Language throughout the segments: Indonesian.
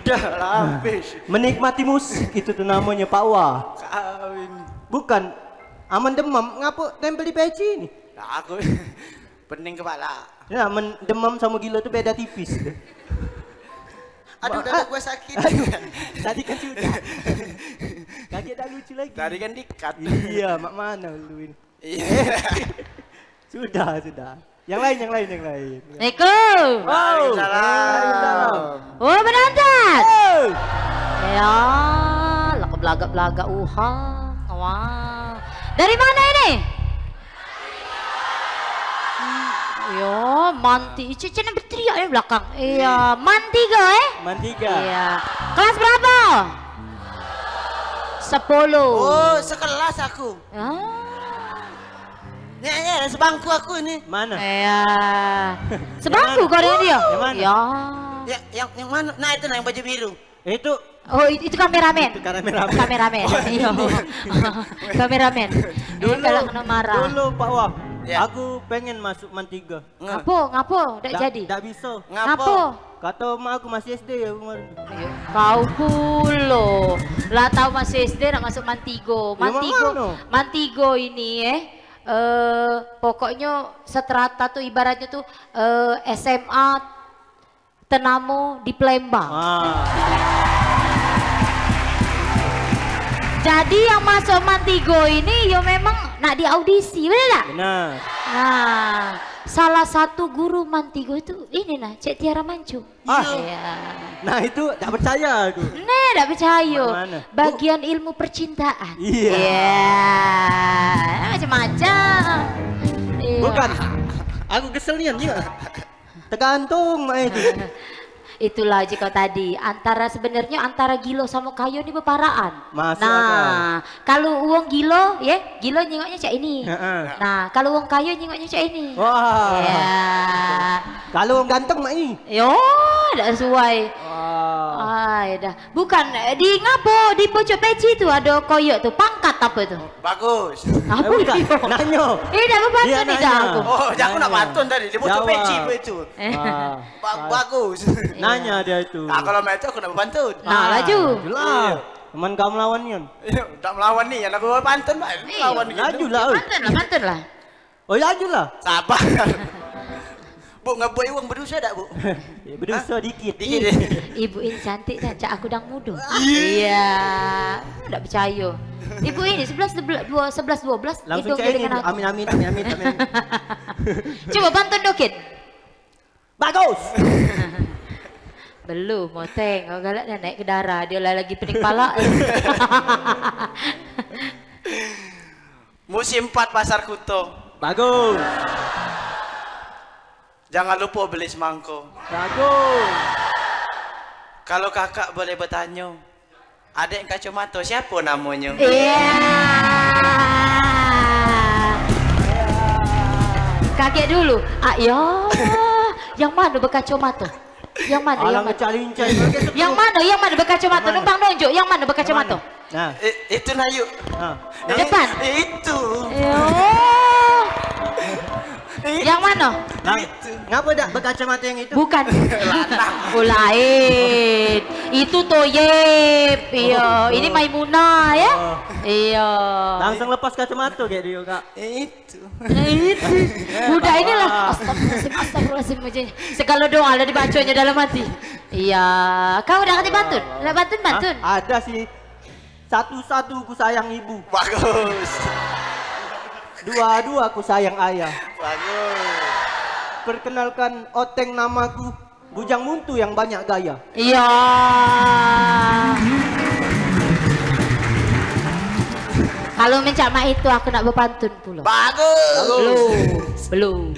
Sudah habis. Menikmati musik itu tuh namanya Pak Wah. Kawin. Bukan aman demam ngapa tempel di peci ini? Nah, aku pening kepala. Ya, demam sama gila tuh beda tipis. Aduh, dada gue sakit. Tadi kan sudah. Kaki dah lucu lagi. Tadi kan dikat. Iya, mak mana lu ini? Iya. Sudah. Yang lain. Assalamualaikum. Waalaikumsalam. Oh, penonton. Oh. Ya, lah belaga Wah. Dari mana ini? Yo, Manti. Cina berteriak ya belakang. Iya, Mantiga Mantiga. Iya. Kelas berapa? 10. Oh, sekelas aku. Ah. Ya, sebangku aku ini. Mana? Iya. Sebangku kau dengan dia? Yang mana? Ya. Yang mana? Nah, itu yang baju biru. Itu Oh, itu kameramen. Kameramen. Iya. Kameramen. Kalau marah. Dulu Pak Wah. Ya. Aku pengen masuk Mantiga. Ngapo? Ndak jadi. Ndak bisa. Ngapo? Kata mak aku masih SD ya kemarin. Ayo, kau pulo. Lah tahu masih SD nak masuk Mantigo. Ya, mana? Mantigo ini pokoknya seterata tuh ibaratnya tuh SMA Tenamo di Palembang. Jadi yang masuk Mantigo ini ya memang nak di audisi, benar tak? Benar. Nah, salah satu guru Mantigo itu ini nah, Cek Tiara Mancu. Iya. Nah itu tak percaya aku. Nah, tak percaya. Mana? Bagian ilmu percintaan. Iya. Macam-macam. Iya. Bukan. Aku keselian juga. Tergantung mak itu. Itulah jika tadi sebenarnya antara Gilo sama Kayo ini beparaan. Masuk Nah, kalau uang Gilo nyengoknya cak ini. Nah, kalau uang Kayo nyengoknya cak ini. Wah. Ya. Kalau ganteng mak ini. Yo, tidak sesuai. Wah. Dah. Bukan di ngapo di pojok peci itu ada koyok tuh pangkat apa itu? Bagus. Apa Bukan. itu? Nanyo. Dah Dia pantun nih dah nanya. aku. Oh, aku nak pantun tadi. Dia bocor Jawab. peci itu. Wah. Bagus. Nanya dia itu. Nah, kalau macam aku nak pantun. Nah, laju. Itulah. Teman kamu melawan Yon. Tak melawan nih, yang aku pantun, Pak. Melawan gitu. Laju lah. oi. Pantun lah. Oh laju lah. Sabar. Bu, ngebuai uang berdosa tak, Bu? Ya, berdosa dikit. Dikit. Ibu ini cantik dan cak aku dang muda. Iya. Tidak percaya. Ibu ini 11 12 Langsung hitung cek ini. dengan aku. Amin. Coba pantun dikit. Bagus. Belum, moteng. Kau galak dah naik ke darah. Dia lagi pening pala. Musim 4 Pasar Kuto. Bagus. Jangan lupa beli semangko. Bagus. Kalau kakak boleh bertanya, adik kacamata siapa namanya? Iya. Kaget dulu. Yang mana berkacamata? Yang mana? Alang ngecalincai. Yang mana berkacamata? Numpang nunjuk. Yang mana berkacamata? Nah. Itu Nayu. Nah. Depan. Itu. Yang mana? Nah, ngapa dak berkacamata yang itu? Bukan. Oh lain. Itu Toyib. Iya. Ini Maimunah ya. Iya. Langsung lepas kacamata kayak dia, Kak. Itu. Itu. Budak inilah. Astagfirullahaladzim. Segala doa ada dibacanya dalam hati. Iya. Kau udah ngerti bantun? Udah bantun? Ada sih. Satu-satu ku sayang ibu. Bagus. Dua-dua ku sayang ayah. Bagus. Perkenalkan Oteng namaku. Bujang Muntu yang banyak gaya. Iya. Kalau mencama itu aku nak berpantun pula. Bagus. Belum.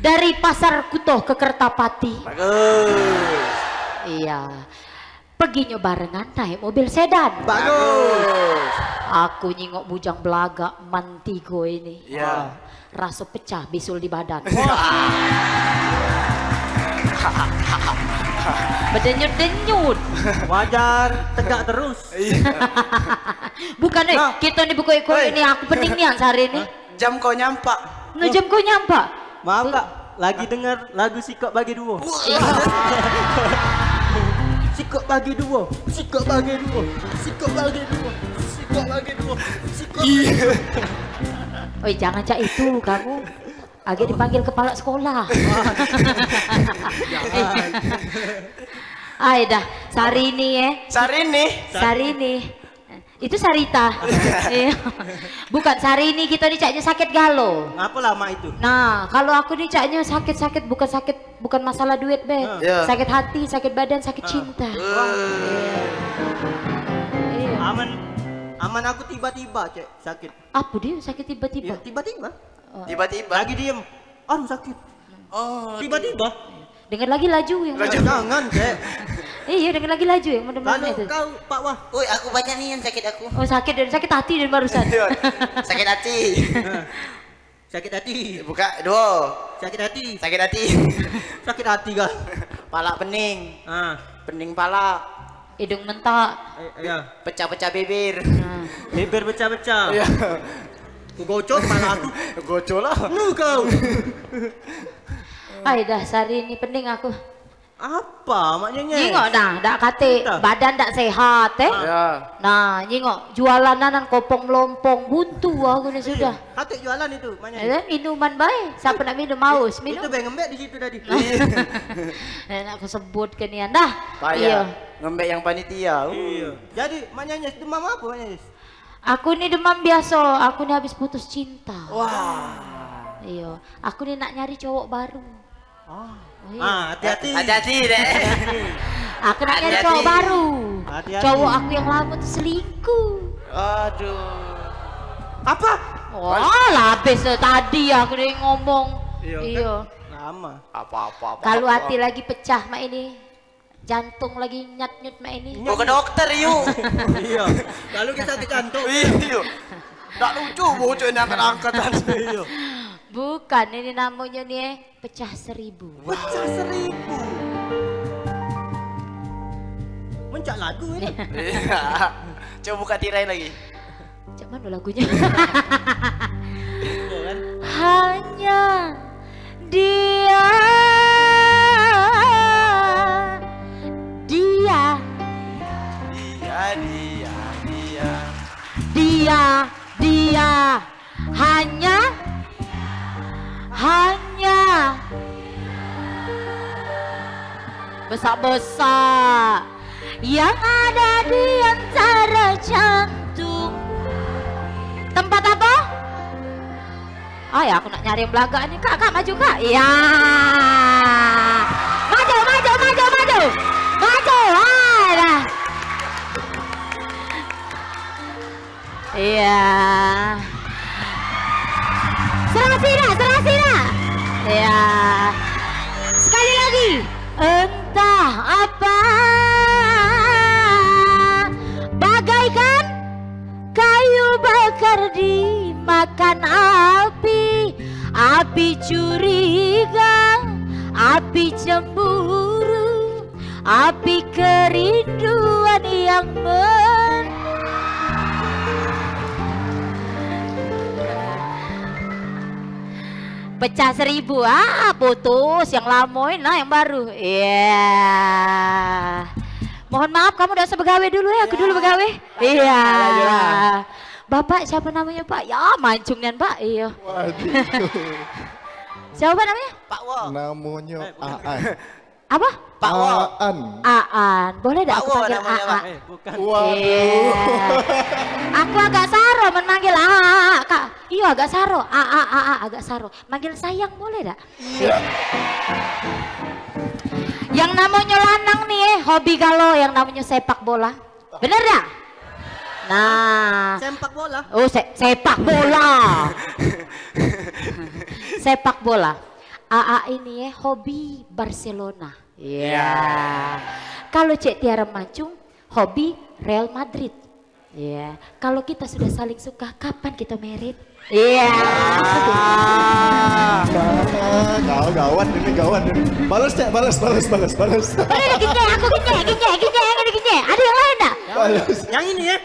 Dari Pasar Kuto ke Kertapati. Bagus. Iya. Perginya barengan naik mobil sedan. Bagus. Aku nyingok bujang belaga Mantigo ini. Iya. Rasa pecah bisul di badan. Berdenyut-denyut. Wajar, tegak terus. Bukan Nah. kita nih buku ini aku pening nih hari ini. Jam kau nyampak. Ngejam kau nyampak. Maaf Kak, lagi dengar lagu Sikok Bagi Dua. Sikok sikok bagi dua, sikok bagi dua, sikok bagi dua, sikok bagi dua, sikok. Oi, jangan cak itu kamu. Agak dipanggil kepala sekolah. Ay dah, Sarini ya. Sarini. Sarini. Itu Sarita. Iya. Bukan Sarini, kita nih caknya sakit galo. Ngapa lama itu? Nah, kalau aku nih caknya sakit-sakit bukan masalah duit, Be. Iya. Sakit hati, sakit badan, sakit cinta. Iya. Aman aku tiba-tiba cek sakit. Apa dia sakit tiba-tiba? Ya, tiba-tiba. Tiba-tiba. Lagi diem. Aduh sakit. Oh, Tiba-tiba. Dengar lagi laju yang Jangan cek. Iya, dengar lagi laju yang Lalu mana itu. kau Pak Wah. Woi, aku banyak nih yang sakit aku. Oh sakit hati dan barusan. Sakit hati. Sakit hati. Buka dua. Sakit hati. Sakit hati. Sakit hati kan. Pala pening. Ah. Pening pala. Hidung mentok. Ya. Pecah-pecah bibir. Nah. Bibir pecah-pecah. Iya. Ku gocok kepala aku. Gocol lah. Nu kau. Ay dah Sarini pening aku. Apa maknanya? Nyingok dah, dak kate Entah. badan dak sehat Ya. Nah, nyingok jualanan kopong melompong buntu aku ni sudah. Kata jualan itu maknanya. Minuman baik. Siapa nak minum haus? Minum. Itu bang ngembek di situ tadi. Nak aku sebutkan ni dah. Payah. Ngembek yang panitia. Iya. Jadi maknanya demam apa maknanya? Aku ni demam biasa. Aku ni habis putus cinta. Wah. Iya. Aku ni nak nyari cowok baru. Oh. Oh, iya. Ah, hati-hati. Hati-hati deh. Aku nak nyari Hati-hati. cowok baru. Hati-hati. Cowok aku yang lama tuh selingkuh. Aduh. Apa? Wah, habis tadi aku ni ngomong. Iya. Iya. Lama. Apa. Kalau hati lagi pecah mak ini, jantung lagi nyat-nyut mak ini. Gua ke dokter yuk. Iya. Lalu kita sakit jantung. Iya. Tak lucu bocor ini angkat-angkatan. Iya. Bukan, ini namanya nih pecah 1000. Pecah 1000. Mencak lagu ini. Iya. Coba buka tirai lagi. Cak mana lagunya? Iya kan? Hanya dia, dia, dia, hanya besar-besar yang ada di antara jantung. Tempat apa? Ah ya, aku nak nyari yang belaga nih. Kak, maju kak. Ya. Maju. Dah. Iya. Serah sini. Ya. Sekali lagi. Entah apa, bagaikan kayu bakar dimakan api curiga, api cemburu, api kerinduan yang pecah 1000, putus yang lamoin lah yang baru. Iya. Mohon maaf kamu udah usah begawe dulu ya, aku dulu begawe. Iya. Bapak siapa namanya Pak? Ya mancungnya Pak. Iya. Siapa namanya? Pak Wo. Namanya Aan. Apa? Pak Wo. Aan. Boleh dah Pak aku Wo panggil namanya, Pak. Aan? Bukan. Iya. Aku agak saro memanggil Kak. Iya agak saro. Agak saro. Manggil sayang boleh dak? Yang namanya lanang nih hobi kalau yang namanya sepak bola. Bener dak? Nah. Sempak bola. Oh sepak bola. Sepak bola. AA ini hobi Barcelona. Iya. Kalau Cek Tiara Mancung hobi Real Madrid. Iya. Kalau kita sudah saling suka, kapan kita merit? Iya. Kau gawat ini. Balas Cek, balas. Boleh gini, aku gini. Ada yang lain dah? Balas. Yang ini ya.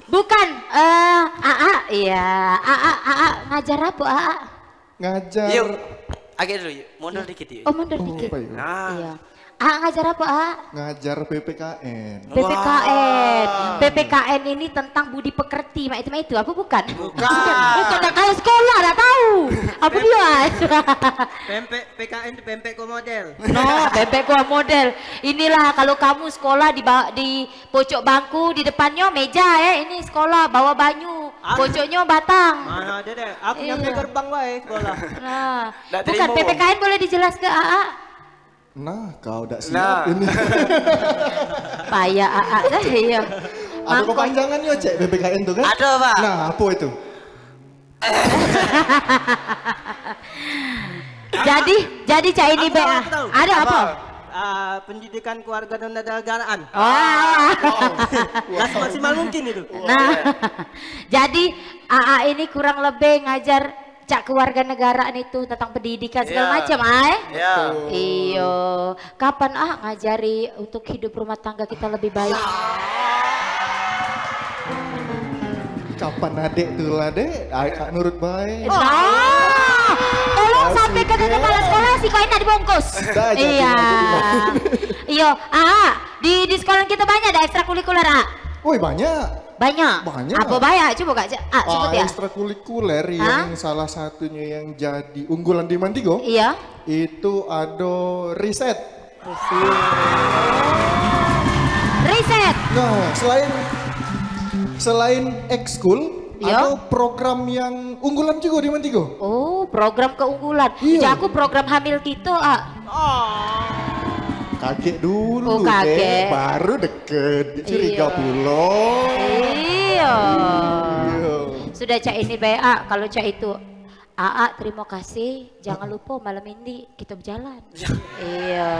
Bukan. AA. Iya. AA ngajar apa AA? Ngajar. Yuk. Agak dulu yuk. Mundur dikit yuk. Oh mundur dikit. Apa ya? Nah. Iya. Ngajar apa, Ngajar PPKN. PPKN. PPKN ini tentang budi pekerti, mak itu apa bukan? Bukan kayak sekolah, dah tahu. Apa dia? PKN itu pempek model. No, bebek gua model. Inilah kalau kamu sekolah di pojok bangku, di depannya meja ya. Ini sekolah bawa banyu, pojoknya batang. Mana ada deh. Aku Iya. nyampe gerbang wae sekolah. Nah, Nggak bukan terima, PPKN boleh dijelas ke AA? Nah, kau udah Nah. siap ini. Payah AA dah iya. Ada kepanjangannya, Cek, PPKN tuh kan? Ada, Pak. Nah, apa itu? Jadi Cak ini Aku tahu, BA. aku tahu. Ada apa? Pendidikan keluarga dan negaraan. Wah. Maksimal mungkin itu. Nah, jadi AA ini kurang lebih ngajar Cak kewarganegaraan itu tentang pendidikan segala Iya. macam, Ya. Iyo, kapan ngajari untuk hidup rumah tangga kita lebih baik? Kapan adek tuh lah, Dek? Nurut baik. Nah, tolong sampaikan ke kepala sekolah si koin dibungkus. Dah, jadi, Iya. jadi. Iyo, di sekolah kita banyak ada ekstrakurikuler, Woi, banyak. Banyak. Banyak. Apa banyak? Coba Kak, sebut ya. Ekstrakurikuler yang salah satunya yang jadi unggulan di Mantigo, Iya. itu ada riset. Riset. Nah, selain ekskul, Iya. ada program yang unggulan juga di Mantigo. Oh, program keunggulan. Iya. Aku program hamil gitu, Kaget dulu, Oh, kaget. Dek. Baru deket. Curiga Iya. pulo. Iya. Iya. Sudah Cak ini BA, kalau Cak itu terima kasih. Jangan lupa malam ini kita berjalan. Iya.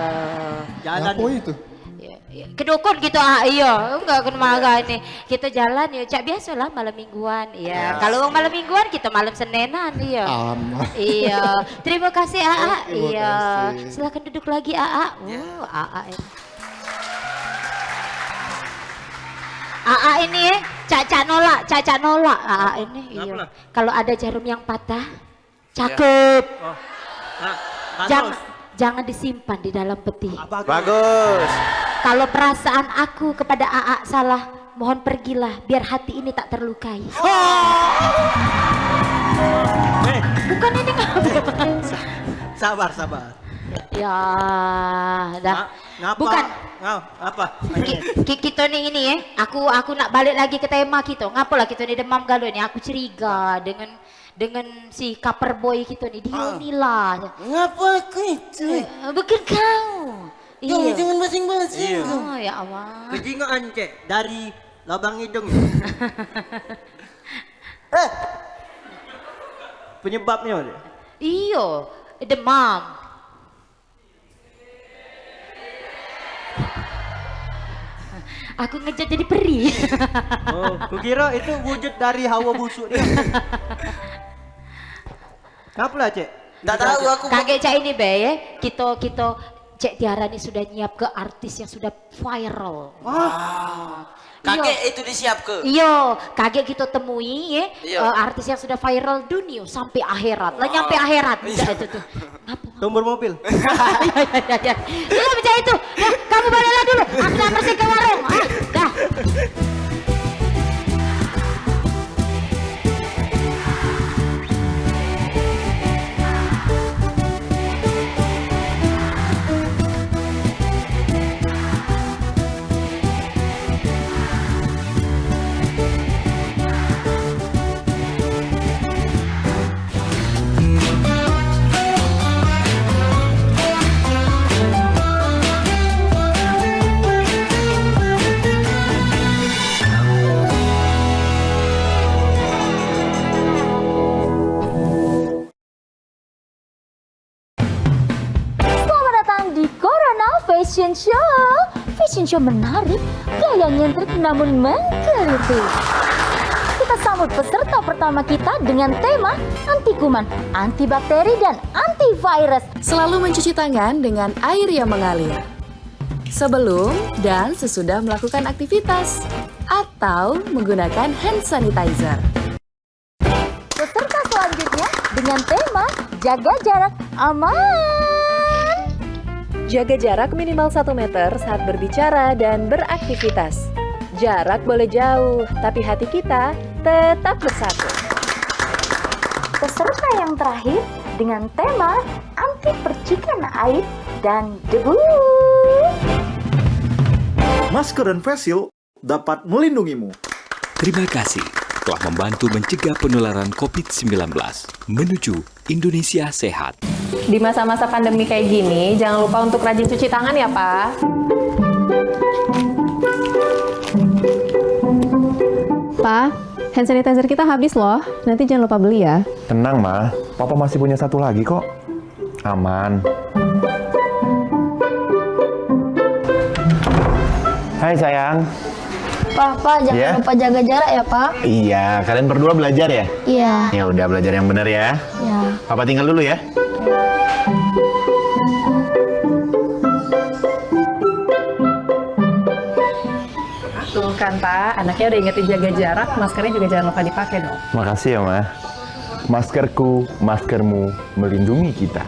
Jalan. Apa itu? Iya. Ke dukun gitu iya. Enggak ke maga ini. Kita jalan ya Cak biasalah malam mingguan. Iya. Kalau malam mingguan kita malam Senenan iya. Aman. Iya. Terima kasih Terima Iya. kasih. Silakan duduk lagi ini. Ini Caca nolak ini iya. Kenapa? Kalau ada jarum yang patah, cakep. Jangan. Jangan disimpan di dalam peti. Bagus. Kalau perasaan aku kepada AA salah, mohon pergilah biar hati ini tak terlukai. Bukan ini Sabar. Ya, dah. Ngapa? Bukan. Apa? Kita nih ini aku nak balik lagi ke tema kita. Ngapalah kita ni demam galau ni. Aku curiga dengan si cover boy kita ni. Dia ni lah. Ngapa aku itu? Bukan kau. Iya. Jangan masing-masing. Oh ya Allah. Kejingaan Cek dari lubang hidung. Penyebabnya ada? Iyo, demam. Aku ngejar jadi peri. Oh, kukira itu wujud dari hawa busuk dia. Kenapa Cek? Tak tahu aku. Kaget Cak ini be ya. Kita Cek Tiara ini sudah nyiap ke artis yang sudah viral. Kakek itu disiap ke. Iya, kaget kita temui ya Iya. artis yang sudah viral dunia sampai akhirat. Lah nyampe akhirat. Udah itu tuh. Ngapa? Tombol mobil. Iya. Iya bicara itu. Ya, kamu baliklah dulu. Aku nak bersih ke warung. Dah. Selamat datang di Corona Fashion Show. Fashion show menarik, gaya nyentrik namun mengkritik. Kita sambut peserta pertama kita dengan tema anti kuman, anti bakteri, dan antivirus. Selalu mencuci tangan dengan air yang mengalir. Sebelum dan sesudah melakukan aktivitas. Atau menggunakan hand sanitizer. Peserta selanjutnya dengan tema jaga jarak aman. Jaga jarak minimal 1 meter saat berbicara dan beraktivitas. Jarak boleh jauh, tapi hati kita tetap bersatu. Peserta yang terakhir dengan tema anti percikan air dan debu. Masker dan face shield dapat melindungimu. Terima kasih telah membantu mencegah penularan COVID-19 menuju Indonesia sehat. Di masa-masa pandemi kayak gini, jangan lupa untuk rajin cuci tangan ya, Pak. Pak, hand sanitizer kita habis loh. Nanti jangan lupa beli ya. Tenang, Ma. Papa masih punya satu lagi kok. Aman. Hai, sayang. Pak, jangan lupa jaga jarak ya, Pak. Iya, kalian berdua belajar ya? Iya. Ya udah, belajar yang benar ya. Iya. Papa tinggal dulu ya. Tuh kan, Pak. Anaknya udah ingetin jaga jarak, maskernya juga jangan lupa dipakai dong. Makasih ya, Ma. Maskerku, maskermu melindungi kita.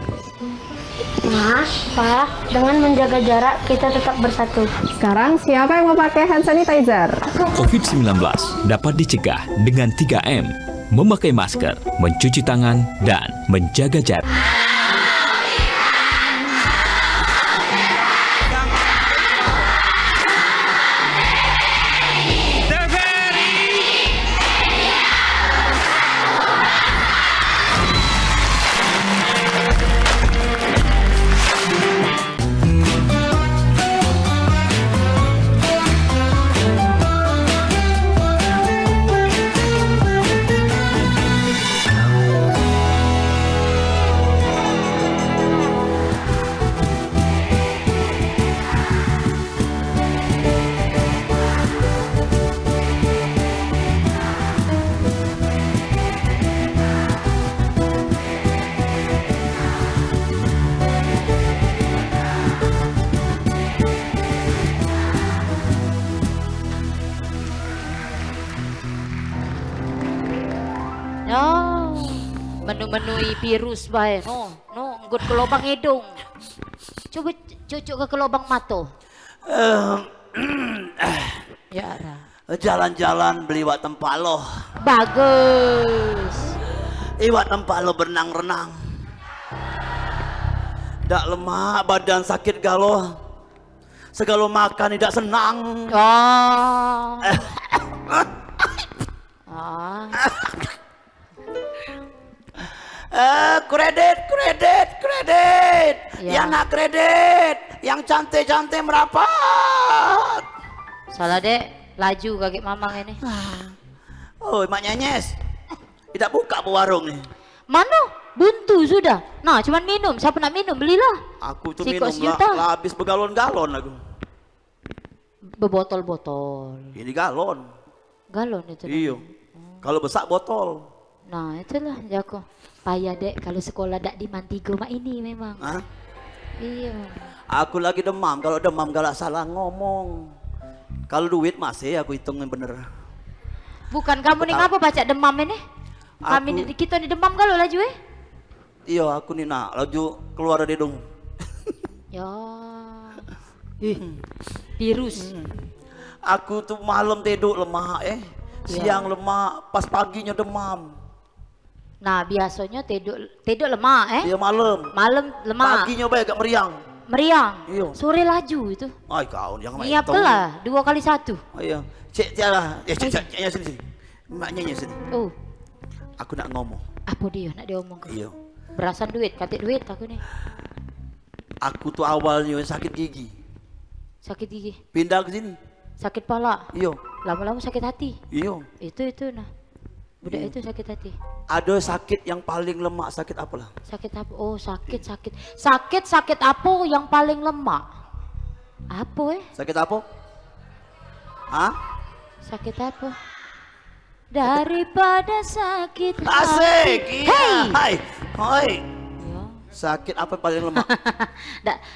Nah, Pak, dengan menjaga jarak kita tetap bersatu. Sekarang siapa yang mau pakai hand sanitizer? COVID-19 dapat dicegah dengan 3M, memakai masker, mencuci tangan, dan menjaga jarak. No, menu-menui virus baik. No, nggut ke lubang hidung. Coba cucuk ke lubang mata. Ya, Jalan-jalan beli iwak tempaloh. bagus. Iwak tempaloh berenang-renang. Dak lemak, badan sakit galo. Segala makan tidak senang. Oh. Kredit. Ya. Yang nak kredit, yang cantik-cantik merapat. Salah dek, laju kakek mamang ini. Oh, mak nyanyes. Tidak buka bu warung nih. Mana? Buntu sudah. Nah, cuman minum. Siapa nak minum? Belilah. Aku tuh Sikos minum juta. lah habis bergalon-galon aku. Bebotol-botol. Ini galon. Galon itu. Iya. Kalau besar botol. Nah, itulah Jako. Payah dek kalau sekolah dak di Mantigo mak ini memang. Hah? Iya. Aku lagi demam. Kalau demam galak salah ngomong. Kalau duit masih aku hitungin bener. Bukan kamu nih ngapa baca demam ini? Kami kita nih demam kalau laju Iya, aku nih nak laju keluar dari hidung. Ya. Virus. Aku tuh malam tidur lemah siang lemah, pas paginya demam. Nah, biasanya tidur lemah Iya malam. Malam lemah. Paginya baik agak meriang. Meriang. Iya. Sore laju itu. Ay kau jangan main Nyiap hitung. lah 2 kali 1. Oh iya. Cek tiara. Ya ceknya sini. Maknya sini. Oh, Aku nak ngomong. apa dia nak diomong? Iya. Berasan duit, katik duit aku nih. Aku tuh awalnya sakit gigi. Sakit gigi, Pindah ke sini. sakit pala, Iya. lama-lama sakit hati. Iya. Itu nah. Budak itu sakit hati. Ada sakit yang paling lemak, sakit apa lah? Sakit apa? Oh, sakit. Sakit apa yang paling lemak? Apa Sakit apa? Hah? Sakit apa? Daripada sakit Asik. hati. Iya. Hey! Hai. Hai. Ya. Sakit apa yang paling lemak?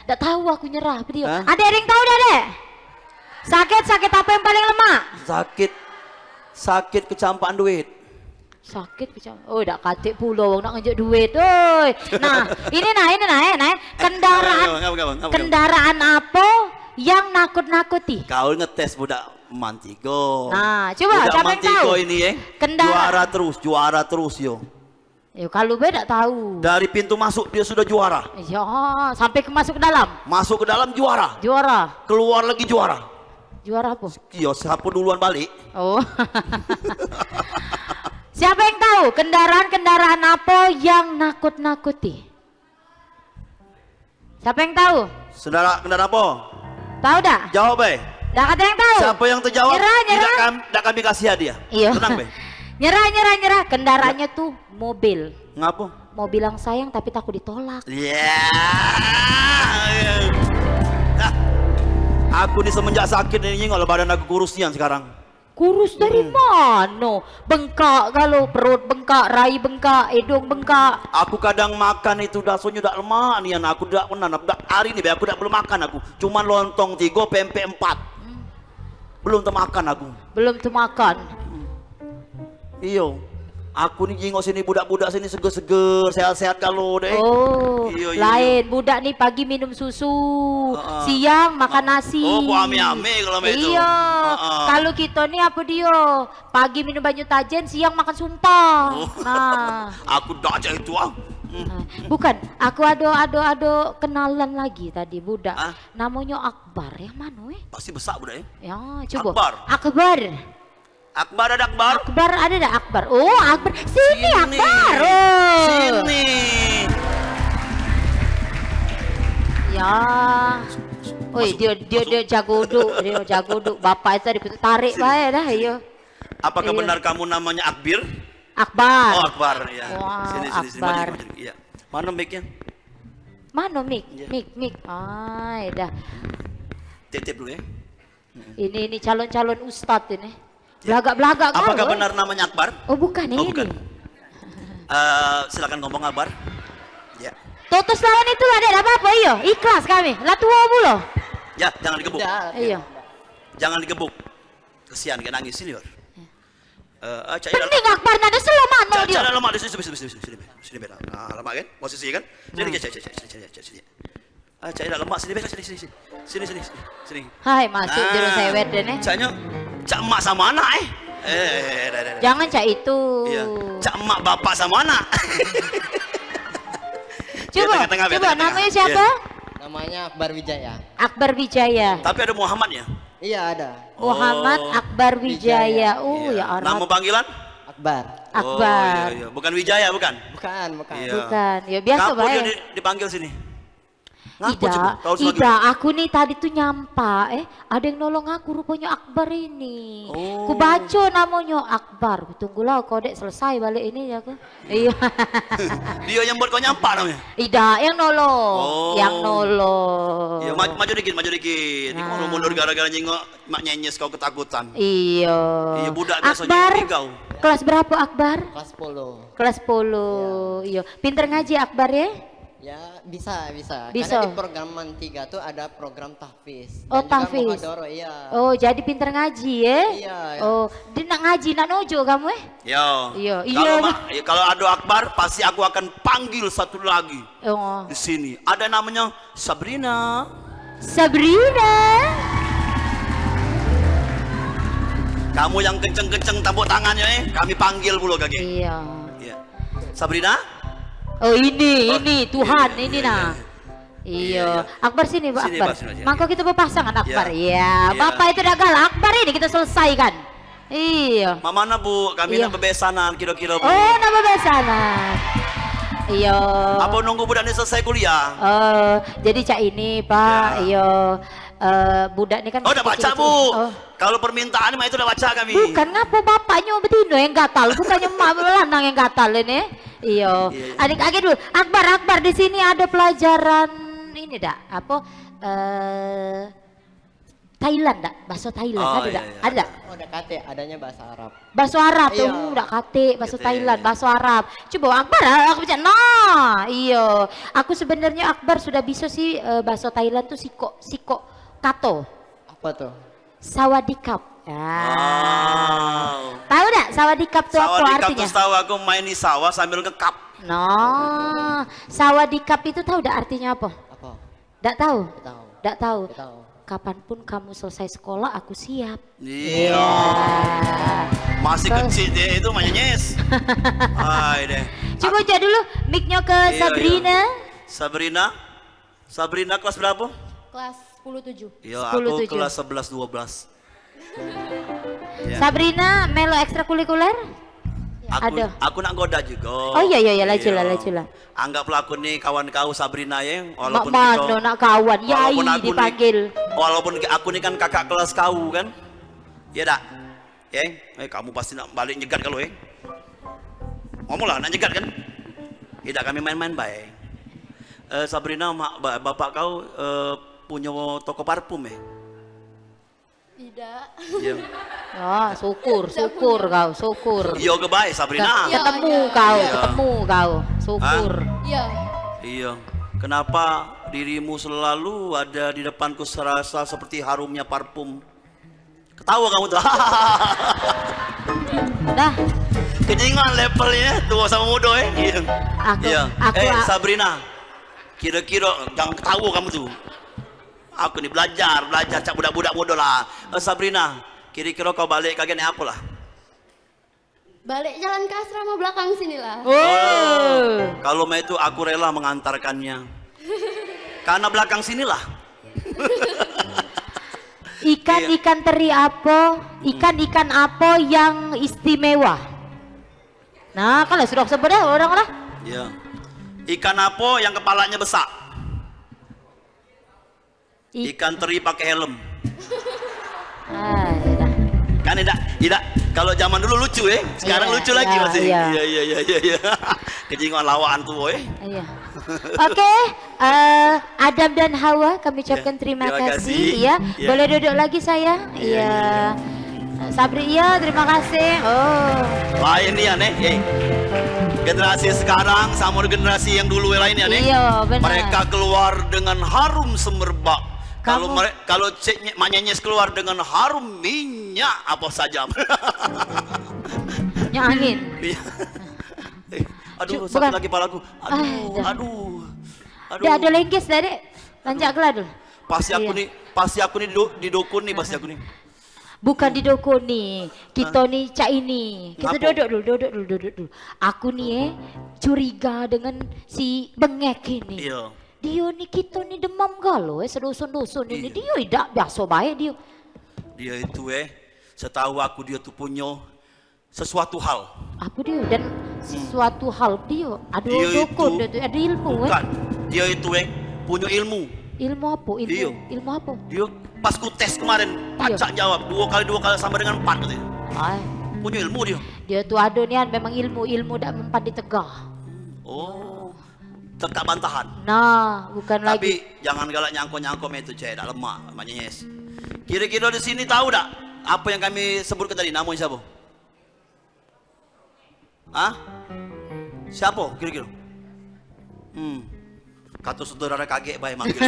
Dak tahu aku nyerah apa dia. Hah? Ada yang tahu dah dek? Sakit apa yang paling lemak? Sakit kecampaan duit. Sakit kecam. Oh, dak katik pula wong nak ngejek duit. Oi. Nah, ini nah. Kendaraan apa yang nakut-nakuti? Kau ngetes budak Mantigo. Nah, coba budak siapa yang tahu? Mantigo ini juara terus yo. Yo kalau beda tahu. Dari pintu masuk dia sudah juara. Ya, sampai masuk ke dalam. Masuk ke dalam juara. Juara. Keluar lagi juara. Juara apa? Yo, siapa duluan balik? Oh. Siapa yang tahu kendaraan apa yang nakut-nakuti? Siapa yang tahu? Kendaraan apa? Tahu dak? Jawab, Be. Dak ada yang tahu? Siapa yang terjawab? Nyerah. Tidak kami kasih hadiah. Iya. Tenang, Be. Nyerah. Kendaraannya tuh mobil. Ngapa? Mau bilang sayang tapi takut ditolak. Ya. Nah, aku nih semenjak sakit ini kalau badan aku kurusnya sekarang. Kurus dari mana? Bengkak kalau perut bengkak, rai bengkak, hidung bengkak. Aku kadang makan itu dasonya udah lemak nih, aku tidak pernah. Hari ini aku tidak belum makan aku. Cuman lontong 3, pempek 4. Belum termakan aku. Belum termakan. Iyo. Aku nih jengok sini budak-budak sini seger-seger, sehat-sehat kalau deh. Oh, iyo. lain. Budak nih pagi minum susu, siang makan nasi. Oh, bu ame-ame kalau itu. Iya. Kalau kita nih apa dia? Pagi minum banyu tajen, siang makan sumpah. Oh. Nah. Aku dah aja itu ah. Bukan, aku ada kenalan lagi tadi budak. Namanya Akbar. Yang mana Pasti besar budak ya. Ya, coba. Akbar ada Akbar. Akbar ada dak Akbar. Oh, Akbar. Sini Akbar. Oh. Sini. Ya. Oi, dia jago duk. Bapak itu tarik bae dah, iya. Apakah benar kamu namanya Akbar? Akbar. Oh, Akbar ya. Wow, Sini. Akbar. Maju. Iya. Mana mic-nya? Mana mic? Mic. Ay, dah. Titip dulu ya. Ini calon-calon ustadz ini. Belagak-belagak kan? Apakah benar namanya Akbar? Oh, bukan ini. Bukan. Silakan ngomong Akbar. Ya. Totos lawan itu ada apa-apa iyo? Ikhlas kami. Lah tua bulo. Ya, jangan digebuk. Iya. Jangan digebuk. Kesian kayak nangis sini, Bar. Penting Akbar nada selama dia. Cara lemah di sini beda. Nah, lemah kan? Posisi kan? Sini. Cari lemak sini. Hai, masuk jero sewet deh. Caknya cak emak sama anak Jangan cak itu. Iya. Cak emak bapak sama anak. Coba namanya siapa? Namanya Akbar Wijaya. Akbar Wijaya. Tapi ada Muhammadnya? Iya ada. Muhammad Akbar Wijaya. Oh iya. Ya Allah. Nama panggilan? Akbar. Akbar. Iya. Bukan Wijaya, bukan? Bukan. Iya. Bukan. Ya biasa Kapan dia baik. dipanggil sini? Ida, aku nih tadi tuh nyampa, ada yang nolong aku rupanya Akbar ini. Oh. Ku baca namanya Akbar. Tunggulah kau dek selesai balik ini ya aku. Iya. Dia yang buat kau nyampa namanya? Ida, yang nolong. Oh. Yang nolong. Iya, maju dikit. Ini mundur gara-gara nyengok mak nyenyes kau ketakutan. Iya. Iya, budak biasa Akbar, kau. kelas berapa Akbar? Kelas 10. Kelas 10. Iya. Pinter ngaji Akbar ya? Ya bisa. Bisa. Karena di program 3 tuh ada program tahfiz. Oh, dan juga tahfiz. muhadharah, iya. Oh, jadi pinter ngaji ya? Iya. Oh, dia nak ngaji, nak nojo kamu Iya. Kalau ada Akbar, pasti aku akan panggil satu lagi. Oh. Di sini ada namanya Sabrina. Kamu yang kenceng-kenceng tepuk tangannya kami panggil pula kaki. Iya. Sabrina? Oh ini Tuhan ini nah. Iya. Akbar sini Pak Akbar. Maka kita berpasangan Akbar. Iya. Bapak itu udah galak. Akbar ini kita selesaikan. Iya. Mana Bu? Kami nak bebesanan kira-kira Bu. Oh, nak bebesanan. Iya. Apa nunggu budak ini selesai kuliah? Jadi cak ini Pak. Iya. Budak ini kan. Oh, udah baca Bu. Kalau permintaan mah itu udah baca kami. Bukan ngapa bapaknya betino yang gatal, bukannya emak lanang yang gatal ini. Iya. Adik-adik dulu. Akbar di sini ada pelajaran ini dak apa? Thailand dak? Bahasa Thailand ada dak? Ada. Oh, ada kate, adanya bahasa Arab. Bahasa Arab tuh, dak kate, bahasa Thailand, bahasa Arab. Coba Akbar aku baca. Nah, iya. Aku sebenarnya Akbar sudah bisa sih bahasa Thailand tuh siko kato. Apa tuh? sawadikap. Ya. Wow. Tahu enggak sawadikap itu apa Sawadikap artinya? tuh tahu aku main di sawah sambil ngekap. No, sawadikap itu tahu enggak artinya apa? Apa? Enggak tahu? Tahu. Enggak tahu. Tahu. Kapanpun kamu selesai sekolah, aku siap. Iya. Masih kecil deh itu manyes. Hai deh. Coba aja dulu mic-nya ke Iya, Sabrina. Sabrina kelas berapa? Kelas 10-7. Iya, 10-7. aku kelas 11-12. Ya. Sabrina melo ekstrakurikuler? Aku nak goda juga. Oh iya lajulah. Anggaplah aku nih kawan kau Sabrina ya, walaupun Mana nak kawan, yai walaupun aku dipanggil. Walaupun aku nih kan kakak kelas kau kan. Iya dak? Kamu pasti nak balik nyegat kalau ngomong lah nak nyegat kan? Tidak, kami main-main baik. Sabrina, bapak kau punya toko parfum ya? Tidak. Iya. Oh, syukur kau, syukur. Iya kebaik Sabrina. Ketemu kau, syukur. Iya. Iya. Kenapa dirimu selalu ada di depanku serasa seperti harumnya parfum? Ketawa kamu tuh. Dah. Kejingan levelnya tua sama muda Iya. Aku Sabrina. Kira-kira jangan ketawa kamu tuh. Aku nih belajar cak budak-budak bodoh lah. Sabrina, kira-kira kau balik kaget apa lah? Balik jalan ke asrama belakang sini lah. Kalau mau itu aku rela mengantarkannya. Karena belakang sinilah. Ikan teri apa? Ikan apa yang istimewa? Nah, kalau sudah sebut dah orang lah. Iya. Ikan apa yang kepalanya besar? Ikan teri pakai helm. Kan tidak. Kalau zaman dulu lucu sekarang lucu lagi masih. Iya. Kejingan lawaan tuh Iya. Oke, Adam dan Hawa kami ucapkan terima kasih. Ya, boleh duduk lagi saya. Iya. Sabri, iya terima kasih. Oh. Lain ya generasi sekarang sama generasi yang dulu lainnya Iya, benar. Mereka keluar dengan harum semerbak. Kalau Manyanyes keluar dengan harum minyak apa saja. Minyak angin. Aduh, sakit lagi palaku. Aduh. Dah ada lengkes dah dek. Lanjak kelah dulu. Pasti aku nih didukun nih pasti aku nih. Bukan didukun nih. Kita nih cak ini. Kita duduk dulu. Aku nih curiga dengan si bengek ini. Iya. Dia nih kita nih demam galau sedusun-dusun ini. Dia tidak biasa baik dia. Dia itu setahu aku dia tuh punya sesuatu hal. Apa dia? Dan sesuatu hal dia ada Dia dukun, itu- ada ilmu Bukan. Dia itu punya ilmu. Ilmu apa? Iya. Ilmu apa? Dia pas ku tes kemarin pacak jawab 2 kali sama dengan 4 katanya. Punya ilmu dia. Dia tuh ada nih memang ilmu tak mempan ditegah. Oh. Tetap bantahan. Nah, bukan lagi. Tapi jangan galak nyangko-nyangko itu cek, dak lemak Manyanyes. Kira-kira di sini tahu dak apa yang kami sebutkan tadi namanya siapa? Siapa kira-kira? Kata saudara kaget baik manggil.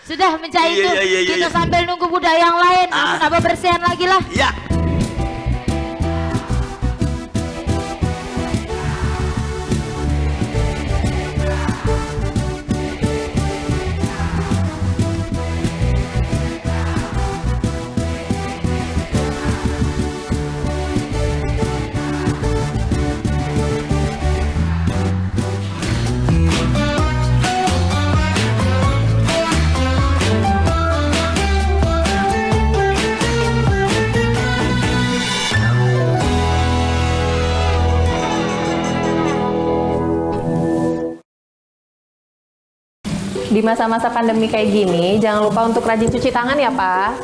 Sudah mencari itu. Iya. Kita sambil nunggu budak yang lain. Aku nak bersihan lagi lah. Ya. Di masa-masa pandemi kayak gini, jangan lupa untuk rajin cuci tangan ya, Pak.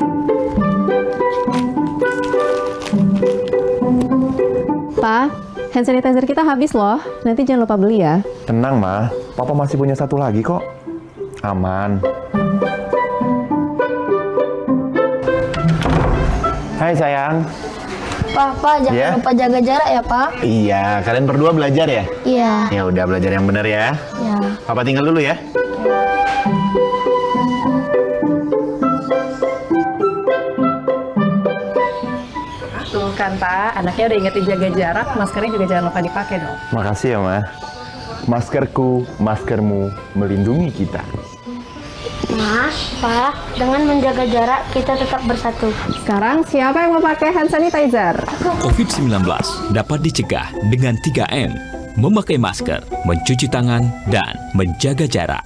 Pak, hand sanitizer kita habis loh. Nanti jangan lupa beli ya. Tenang, Ma. Papa masih punya satu lagi kok. Aman. Hai, sayang. Pak, jangan lupa jaga jarak ya, Pak. Iya, kalian berdua belajar ya? Iya. Ya udah, belajar yang benar ya. Ya. Papa tinggal dulu ya. Tuh kan Pak, anaknya udah ingetin jaga jarak, maskernya juga jangan lupa dipakai dong. Makasih ya, Ma. Maskerku, maskermu melindungi kita. Ma, Pa, dengan menjaga jarak kita tetap bersatu. Sekarang siapa yang mau pakai hand sanitizer? COVID-19 dapat dicegah dengan 3M, memakai masker, mencuci tangan, dan menjaga jarak.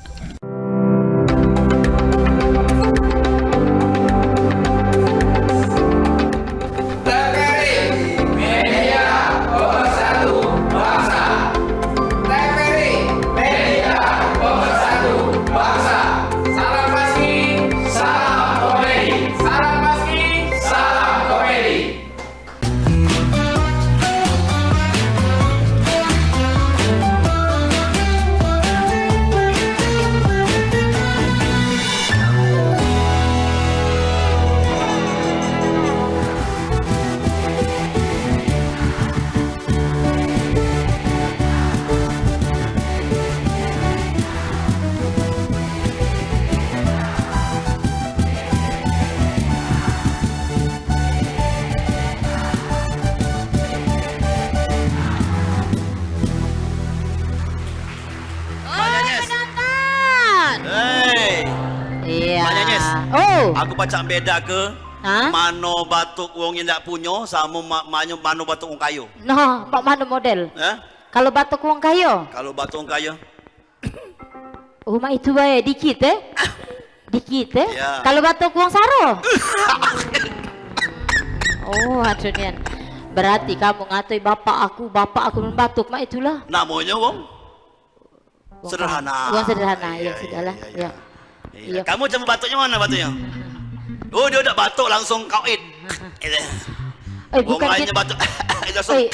Aku baca beda ke Hah? mano batuk wong yang tak punya sama mano batuk wong kayo. No, Pak mana model? Kalau batuk wong kayo? Kalau batuk wong kayo. Rumah itu bae dikit dikit Ya. Kalau batuk wong saro? Oh, aduh nian. Berarti kamu ngatai bapak aku batuk mak itulah. Namanya wong sederhana. Wong sederhana, ya sudahlah. Ya. Iya. Kamu coba batuknya mana batuknya? Oh, dia udah batuk langsung kawin. Bukan lainnya gitu. batuk. Langsung.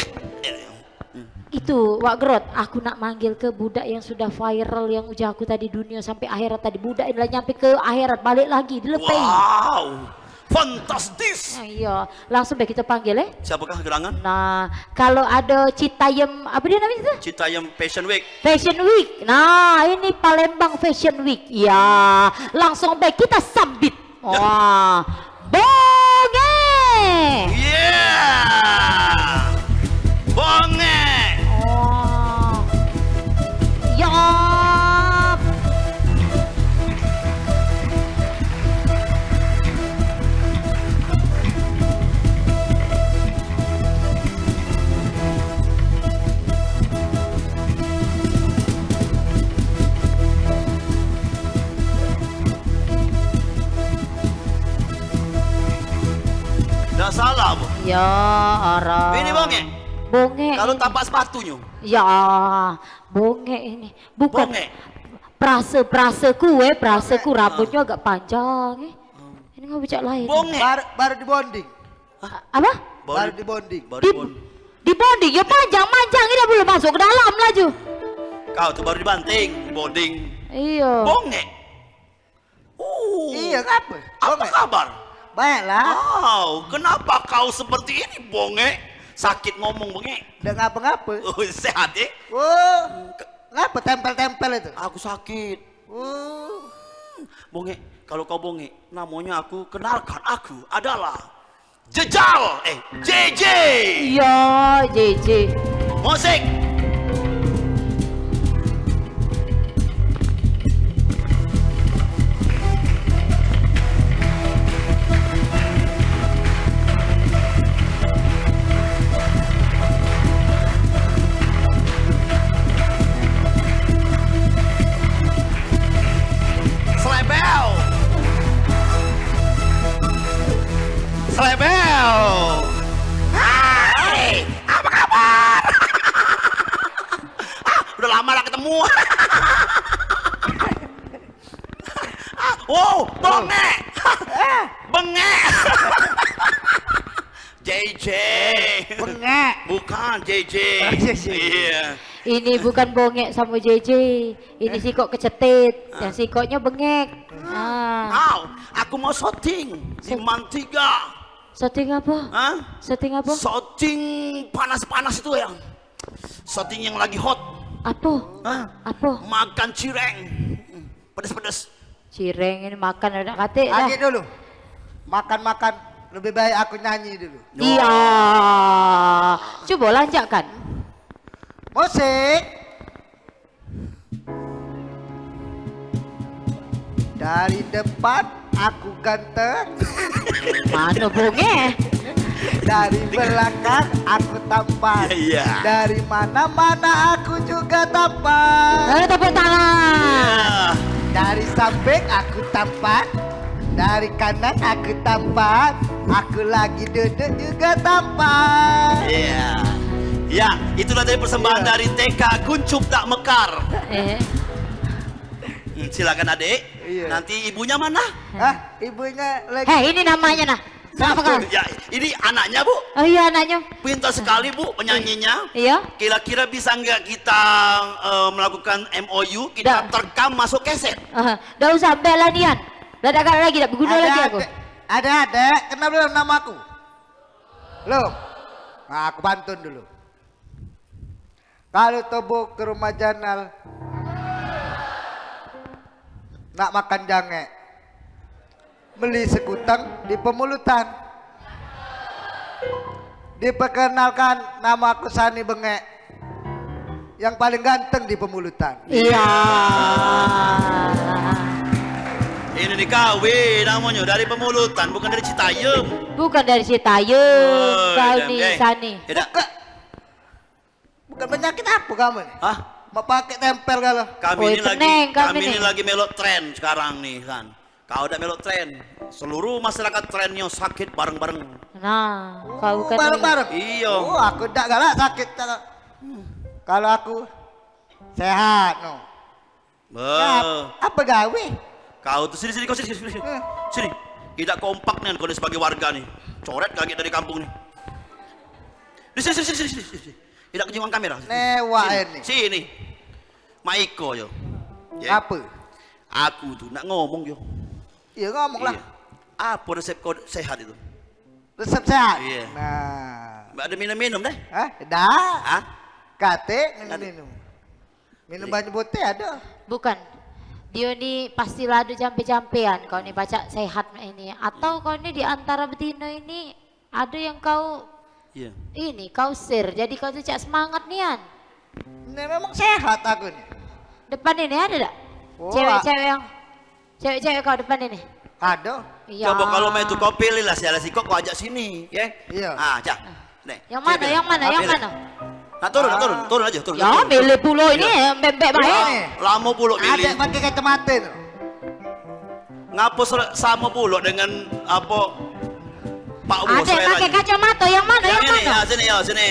Itu Wak Grot, aku nak manggil ke budak yang sudah viral yang ujar aku tadi dunia sampai akhirat tadi. Budak ini lah nyampe ke akhirat balik lagi dilepei. Wow, fantastis. Iya, langsung baik kita panggil Siapakah gerangan? Nah, kalau ada Citayam apa dia namanya itu? Citayam Fashion Week. Fashion Week. Nah, ini Palembang Fashion Week. Ya, langsung baik kita sambit. Wah, bonge. Yeah, bonge. Oh, ya. Tidak salah, Bu. Ya, arah. Ini bonge. Bonge. Kalau tapak sepatunya. Ya, bonge ini. Bukan. Bonge. Praseku rambutnya agak panjang. Ini nggak bisa lain. Bonge. Baru dibonding. Apa? Baru dibonding. Di bonding ya panjang ini belum masuk ke dalam laju. Kau tuh baru dibanting, bonding. Iya. Bonge. Iya, apa? Apa kabar? Baiklah. Wow, kenapa kau seperti ini, bonge? Sakit ngomong, bonge. Udah ngapa-ngapa. Oh, sehat ya? Oh, ngapa tempel-tempel itu? Aku sakit. Oh, Bonge, kalau kau bonge, namanya aku kenalkan aku adalah Jejal, JJ. Iya, JJ. Musik. Slebel. Hai, apa kabar? Udah lama lah ketemu. Wow, bonge. Bengek. JJ. bengek. Bukan JJ. Iya. Ini bukan bongek sama JJ. Ini sikok kecetit. Yang sikoknya bengek. Au, aku mau syuting di Mantiga. Syuting apa? Hah? Syuting apa? Syuting panas-panas itu yang. Syuting yang lagi hot. Apa? Hah? Apa? Makan cireng. Pedes-pedes. Cireng ini makan udah kate dah. Lagi dulu. Makan-makan lebih baik aku nyanyi dulu. Iya. Coba lanjutkan. Musik. Dari depan aku ganteng. Mana bunge? Dari belakang aku tampan. Iya. Dari mana-mana aku juga tampan. Tepuk tangan. Dari samping aku tampan. Dari kanan aku tampan. Aku lagi duduk juga tampan. Iya. Ya, itulah dari persembahan dari TK Kuncup Tak Mekar. Silakan adik. Iya. Nanti ibunya mana? Hah, ibunya lagi. Hei, ini namanya nah. Kenapa kau? Ya, ini anaknya Bu. Oh iya anaknya. Pintar sekali Bu penyanyinya. Iya. Kira-kira bisa nggak kita melakukan MOU, kita terekam masuk keset? Dah usah bela nian. Dah tak ada lagi, tak berguna lagi aku. Ada, kenal belum nama aku? Belum? Nah, aku pantun dulu. Kalau tobo ke rumah Janal, nak makan jange, beli sekutang di pemulutan. Diperkenalkan, nama aku Sani Bengek, yang paling ganteng di pemulutan. Iya. Ini nih KW namanya, dari Pemulutan, bukan dari Citayam. Bukan dari Citayam. Kau nih Sani. Bukan penyakit apa kamu nih? Hah? Mau pakai tempel kalau? Kami ini lagi melok tren sekarang nih kan. Kau udah melok tren. Seluruh masyarakat trennya sakit bareng-bareng. Nah, kau bukan bareng-bareng. Iya. Oh, aku tidak galak sakit. Kalau aku sehat no. Apa gawe? Kau tuh sini kau sini. Sini. Tidak kompak nih kau sebagai warga nih. Coret kaget dari kampung nih. Sini. Tidak kejauhan kamera. Lewat ini. Sini. Maiko yo. Apa? Aku tuh nak ngomong yo. Iya ngomong lah. Apa resep kau sehat itu? Resep sehat? Iya. Nah. Ada minum deh. Hah? Dah. Hah? Kate minum. Minum banyak putih ada. Bukan. Dia ni pastilah ada jampe-jampean kau ni baca sehat ini. Atau kau ni di antara betina ini ada yang kau ini kau share. Jadi kau tu cak semangat nian. Ini memang sehat aku nih. Depan ini ada tak? Oh, Cewek-cewek kau depan ini? Ada. Iya. Coba kalau mau itu kau pilih lah si kau ajak sini, ya? Iya. Ah, cak. Nih. Yang mana? Nah, turun aja. Ya, milih pulau ini bebek baik. Lama pulau milih. Ada pakai kacamata tuh. Ngapa sama pulau dengan apa? Pak Bos. Ada pakai kacamata yang mana? Yang mana? Sini.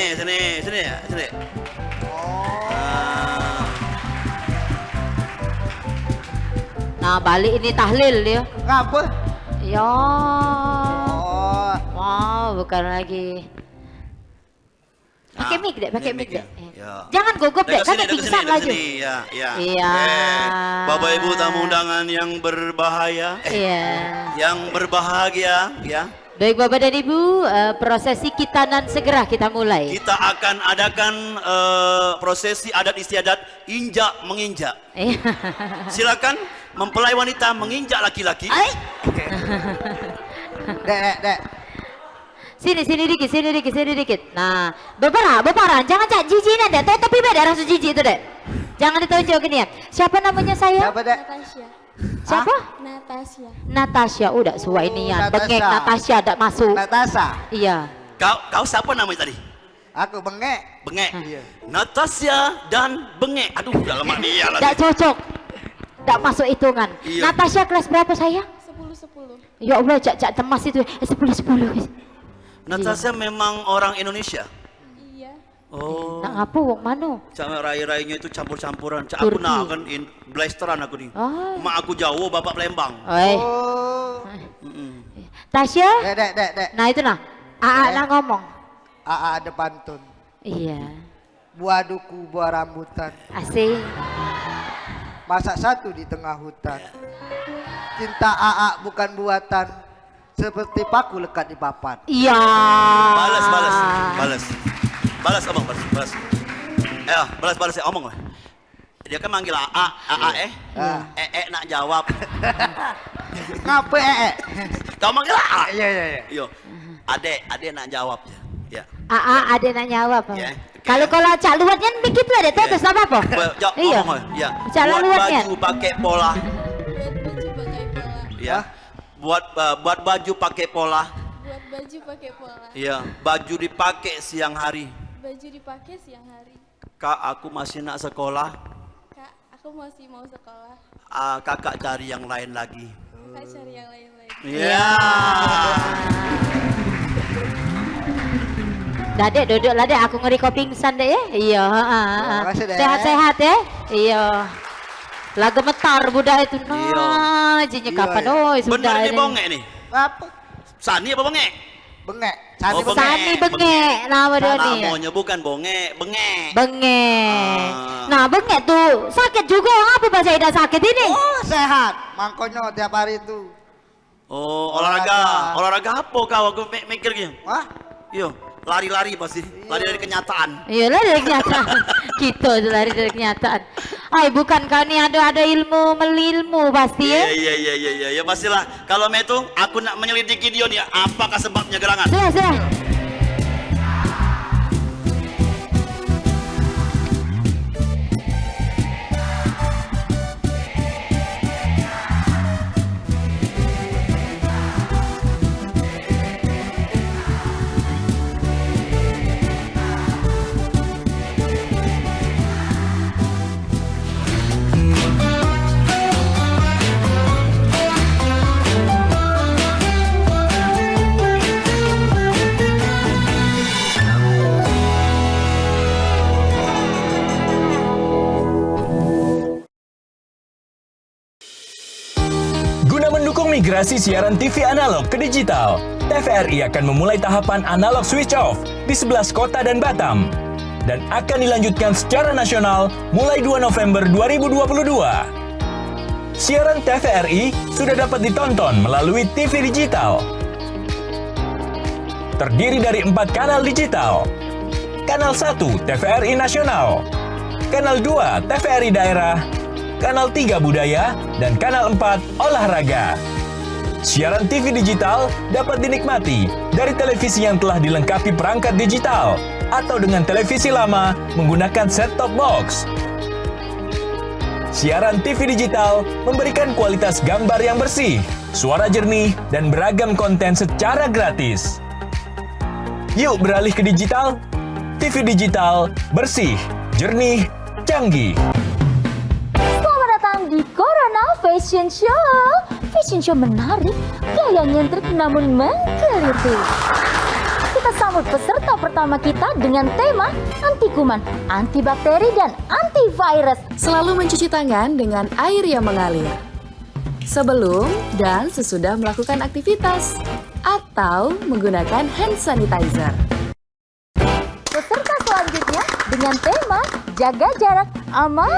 Nah, balik ini tahlil dia. Ngapa? Ya. Oh. Wow, bukan lagi. Pakai mic dek. Ya. Jangan gogop dek, kan pingsan lagi. Iya. Bapak Ibu tamu undangan yang berbahaya. Iya. Yang berbahagia, ya. Baik Bapak dan Ibu, prosesi kitanan segera kita mulai. Kita akan adakan prosesi adat istiadat injak menginjak. Silakan mempelai wanita menginjak laki-laki. Dek. Sini dikit. Nah, beparan, jangan cak jijik nanti. Tapi beda rasa jijik itu dek. Jangan ditonjok gini ya. Siapa namanya saya? Siapa dek? Siapa? Natasha. Udah suai ini ya. Bengek Natasha tidak masuk. Natasha. Iya. Kau siapa namanya tadi? Aku Bengek. Iya. Natasha dan Bengek. Aduh, udah lama dia lagi. Tidak cocok. Tidak masuk hitungan. Iya. Natasha kelas berapa sayang? 10. Ya Allah, cak temas itu. 10. Natasha memang orang Indonesia. Iya. Oh. Nak ngapa wong mano? Cak rai-rainya itu campur-campuran. Cak aku nak kan blasteran aku nih. Mak aku Jawa, bapak Palembang. Oh. Tasya? Dek. Nah itu nah. Nak ngomong. Ada pantun. Iya. Buah duku, buah rambutan. Asik. Masak satu di tengah hutan. Cinta bukan buatan. Seperti paku lekat di papan. Iya. Balas abang, balas. Balas ya omong lah. Dia kan manggil nak jawab. Ngapa Kau manggil Iya. Yo, Adek nak jawab ya. Ada nak jawab. Ya. Kalau cak luatnya dikit lah deh, terus apa? Iya. Ya. Cak Buat luatnya. baju pakai pola. Ya. Buat baju pakai pola. Buat baju pakai pola. Iya, baju dipakai siang hari. Baju dipakai siang hari. Kak, aku masih nak sekolah. Kak, aku masih mau sekolah. Kakak cari yang lain lagi. Kakak cari yang lain lagi. Iya. Dah dek, duduk lah dek, aku ngeri kau pingsan dek ya. Iya. makasih, Dek. Sehat-sehat ya. Iya. Lah gemetar budak itu. Nah, jinya kapan? Oh, sudah. Bener ini ini. bongek nih. Apa? Sani apa bongek? Bengek. Oh, bengek. Sani bengek nama dia nih. Namanya bukan bongek, bengek. Bengek. Nah, bengek tuh sakit juga. Apa bahasa Ida sakit ini? Oh, sehat. Mangkonyo tiap hari itu. Oh, olahraga. Olahraga apa kau? Aku mikir gitu. Wah, Yo, lari-lari pasti. Lari dari kenyataan. Iya lah dari kenyataan. Kita lari dari kenyataan. Ay, bukan kau nih ada ilmu melilmu pasti ya? Iya, ya pastilah. Kalau Metu, aku nak menyelidiki dia nih. Apakah sebabnya gerangan? Sudah. Guna mendukung migrasi siaran TV analog ke digital, TVRI akan memulai tahapan analog switch off di 11 kota dan Batam dan akan dilanjutkan secara nasional mulai 2 November 2022. Siaran TVRI sudah dapat ditonton melalui TV digital. Terdiri dari 4 kanal digital. Kanal 1 TVRI Nasional, Kanal 2 TVRI Daerah, Kanal 3 Budaya, dan Kanal 4 Olahraga. Siaran TV digital dapat dinikmati dari televisi yang telah dilengkapi perangkat digital atau dengan televisi lama menggunakan set-top box. Siaran TV digital memberikan kualitas gambar yang bersih, suara jernih, dan beragam konten secara gratis. Yuk beralih ke digital. TV digital bersih, jernih, canggih. Selamat datang di Corona Fashion Show. Fashion Show menarik, gaya nyentrik namun menggeliti. Kita sambut peserta pertama kita dengan tema anti kuman, anti bakteri, dan antivirus. Selalu mencuci tangan dengan air yang mengalir. Sebelum dan sesudah melakukan aktivitas. Atau menggunakan hand sanitizer. Peserta selanjutnya dengan tema jaga jarak aman.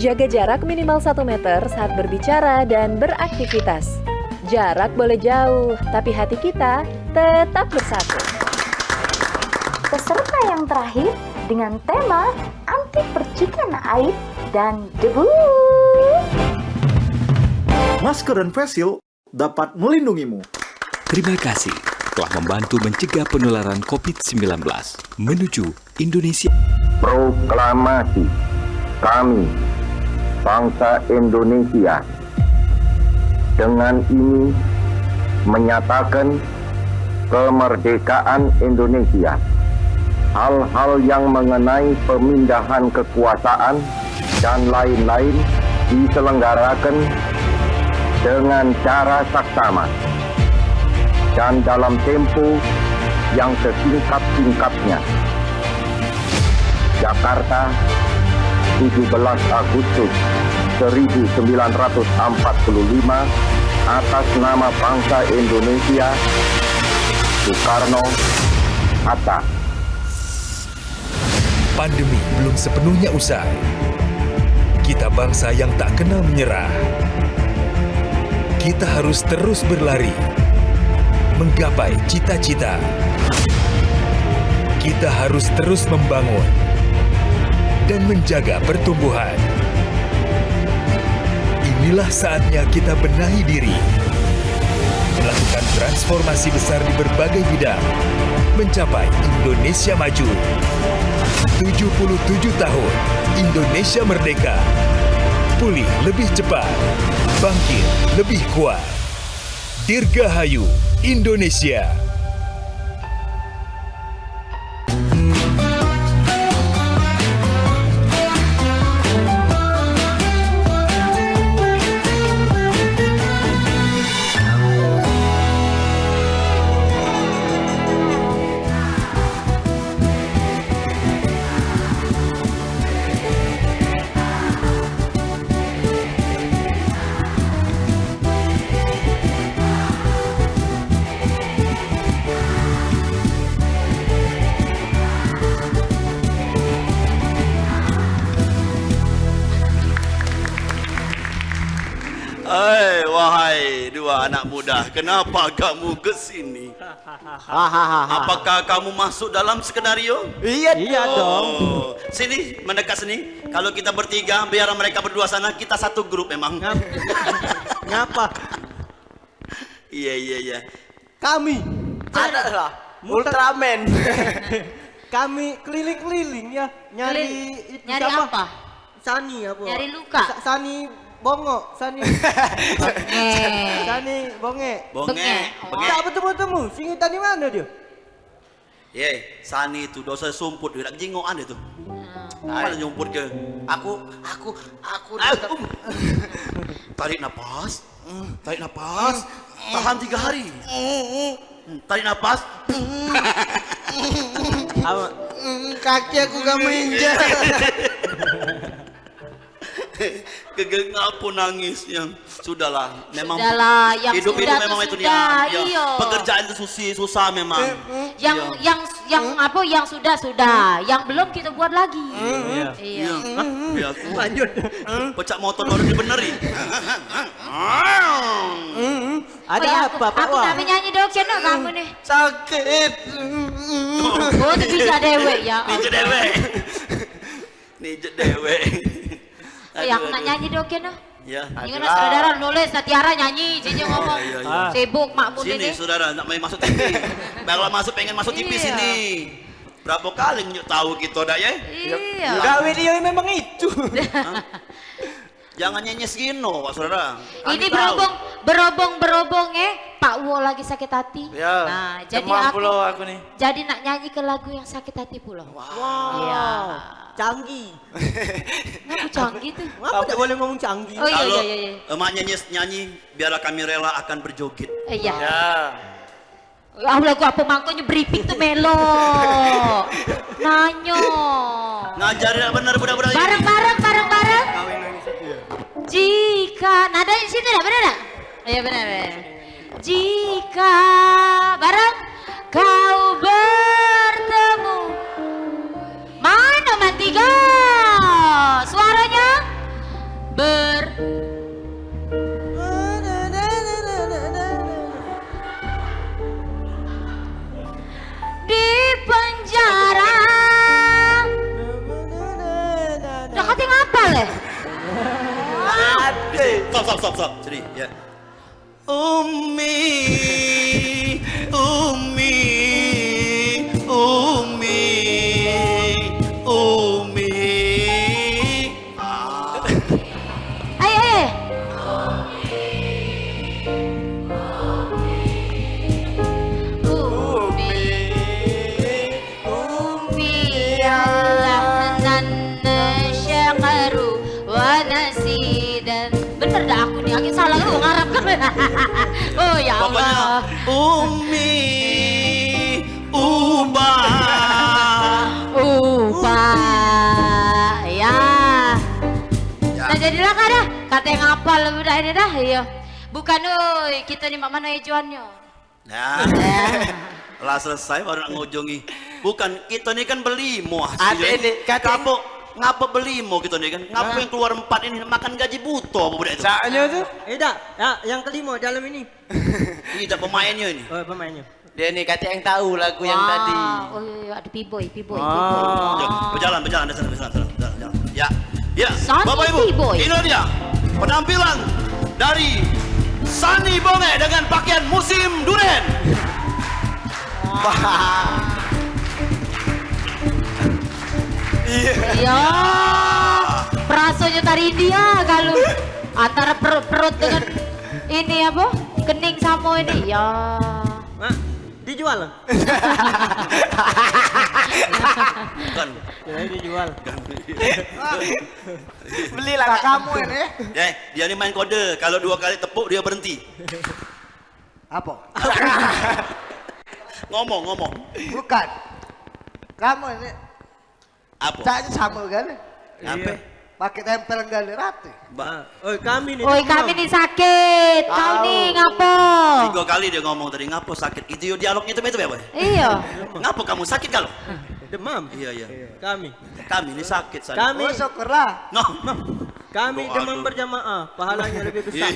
Jaga jarak minimal 1 meter saat berbicara dan beraktivitas. Jarak boleh jauh, tapi hati kita tetap bersatu. Peserta yang terakhir dengan tema anti percikan air dan debu. Masker dan face shield dapat melindungimu. Terima kasih telah membantu mencegah penularan COVID-19 menuju Indonesia. Proklamasi kami, bangsa Indonesia, dengan ini menyatakan kemerdekaan Indonesia. Hal-hal yang mengenai pemindahan kekuasaan dan lain-lain diselenggarakan dengan cara saksama dan dalam tempo yang sesingkat-singkatnya. Jakarta, 17 Agustus 1945, atas nama bangsa Indonesia, Soekarno-Hatta. Pandemi belum sepenuhnya usai. Kita bangsa yang tak kenal menyerah. Kita harus terus berlari, menggapai cita-cita. Kita harus terus membangun dan menjaga pertumbuhan. Inilah saatnya kita benahi diri, melakukan melakukan transformasi besar di berbagai bidang, mencapai Indonesia Maju. 77 tahun, Indonesia merdeka. Pulih lebih cepat, bangkit lebih kuat. Dirgahayu Indonesia. Wahai dua anak muda, kenapa kamu ke sini? Apakah kamu masuk dalam skenario? Iya dong. Sini, mendekat sini. Kalau kita bertiga, biar mereka berdua sana, kita satu grup memang. Ngapa? Iya. Kami adalah Ultraman. Kami keliling-keliling ya nyari Nyari apa? Sani apa? Nyari luka. Sani Bongo, Sani. Sani Bonge. Bonge. Tak bertemu-temu. Singitan di mana dia? Sani itu dosa sumput, dia nak jengokan dia tu. Mana nyumput ke? Aku. Tarik nafas. Tahan 3 hari. Tarik nafas. Kaki aku gak menginjak. Kegengap pun nangis yang sudahlah memang yang hidup sudah memang itu itu sudah, dia iya. pekerjaan itu susah memang yang sudah yang belum kita buat lagi. Iya. Lanjut pecah motor baru dibenerin. Ada apa Pak? Aku nak nyanyi dong channel kamu nih. Sakit. Oh bisa dewek ya. Nijet dewe. Yang nak nyanyi dong channel. Ya. Gimana saudara nulis Tiara nyanyi, Cici ngomong. Sibuk makmum Sini ini. saudara nak main masuk TV. Kalau masuk pengen masuk TV sini. Berapa kali nyuk tahu kita dah ya? Iya. Gawe dia memang itu. Jangan nyanyi segino, Pak Saudara. Ini berobong Pak Wo lagi sakit hati. Ya. Nah, jadi aku nih. Jadi nak nyanyi ke lagu yang sakit hati pula. Wow. Iya. Canggih. Ngapa canggih tuh? Ngapa tak boleh ngomong canggih? Oh iya. Emak nyanyi, biarlah kami rela akan berjoget. Iya. Ya lagu apa mangkonya briefing tuh melo. Nanyo. Ngajarin bener budak-budak. Bareng. Jika nada di sini dah benar tak? Iya benar. Jika bareng kau bertemu. Mana nomor 3? Suaranya di penjara. Dah kata ngapa leh? Stop. Jadi, ya. Umi. Ayo. Umi Allah syakaru wa nasidan. Bener dah aku nih, aku salah lu ngarap kan. Oh ya Allah. Umi ubah ya. Nah jadilah kada kata yang ngapal udah ini dah iya. Bukan oi kita nih mana ejuannya. Nah. Lah selesai baru nak ngujungi. Bukan kita nih kan belimo. Ngapa belimo kita nih kan? Ngapa yang keluar 4 ini makan gaji buto apa budak itu? Soalnya tuh. Yang kelima dalam ini. Tidak pemainnya ini. Oh, pemainnya. Dia nih kata yang tahu lagu yang tadi. Oh iya ada piboy. Berjalan dah sana. Ya. Sunny Bapak Ibu, P-Boy. ini dia penampilan dari Sani Bonge dengan pakaian musim duren. Iya. Perasonya tari India kalau antara perut dengan ini apa? Kening sama ini. Ya. Dijual. Bukan. Dijual. Belilah kamu ini. Dia ini main kode. Kalau 2 kali tepuk dia berhenti. Apa? Ngomong. Bukan. Kamu ini. Apa? Caknya sama kan? Apa? Pakai tempel gali rati. Oi kami nih. Oi kami nih sakit. Kau nih ngapo? 3 kali dia ngomong tadi ngapo sakit. Itu dialognya itu apa? Iya. Ngapo kamu sakit kalau? Demam. Iya. Kami Ini sakit Sani. Kami. Syukurlah. Kami demam berjamaah. Pahalanya lebih besar.